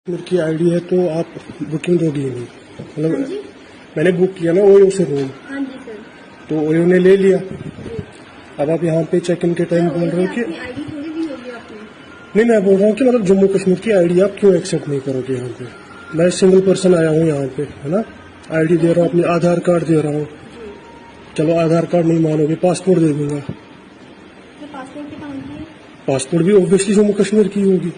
की आईडी है तो आप बुकिंग दोगी नहीं, मतलब मैंने बुक किया ना ओयो से रूम। हाँ जी सर। तो ओयो ने ले लिया। अब आप यहाँ पे चेक इन के टाइम बोल रहे हो कि आईडी थोड़ी दी होगी आपने। नहीं, मैं बोल रहा हूँ कि मतलब जम्मू कश्मीर की आईडी आप क्यों एक्सेप्ट नहीं करोगे यहाँ पे। मैं सिंगल पर्सन आया हूँ यहाँ पे, है ना। आईडी दे रहा हूँ, अपनी आधार कार्ड दे रहा हूँ। चलो आधार कार्ड नहीं मानोगे, पासपोर्ट दे दूंगा। पासपोर्ट की कौन सी है? पासपोर्ट भी ऑब्वियसली जम्मू कश्मीर की होगी।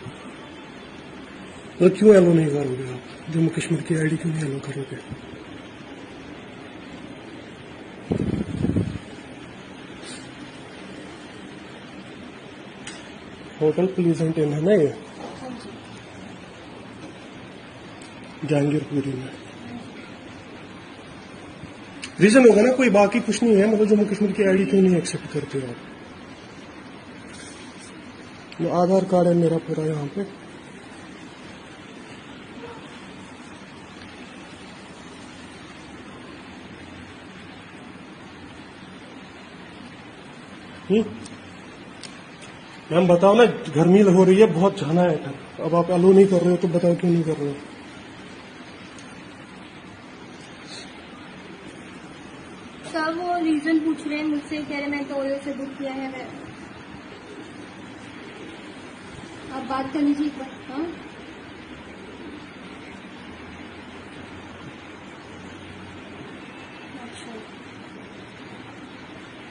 तो क्यों एलो नहीं करोगे आप, जम्मू कश्मीर की आईडी क्यों नहीं एलो करोगे। होटल प्लीजेंट इन है ना ये, जहांगीरपुरी में। रीजन होगा ना कोई, बाकी कुछ नहीं है। मतलब जम्मू कश्मीर की आईडी क्यों नहीं एक्सेप्ट करते हो आप। आधार कार्ड है मेरा पूरा यहाँ पे। मैम बताओ ना, गर्मी हो रही है बहुत, जाना है। अब आप अलो नहीं कर रहे हो तो बताओ क्यों नहीं कर रहे हो। सर वो रीजन पूछ रहे हैं मुझसे, कह रहे मैं तो ओयो से बुक किया है। आप बात कर लीजिए एक बार। हाँ अच्छा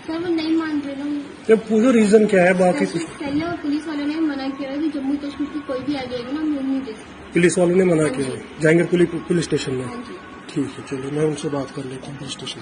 सर, वो नहीं मान रहे ना। जब पूछो रीजन क्या है, बाकी कुछ। पहले और पुलिस वालों ने मना किया कि जम्मू कश्मीर की कोई भी आ जाएगी ना, हम नहीं दे सकते। पुलिस वालों ने मना किया, जहांगीरपुरी पुलिस स्टेशन में। हाँ जी। ठीक है, चलो मैं उनसे बात कर लेता हूँ पुलिस स्टेशन।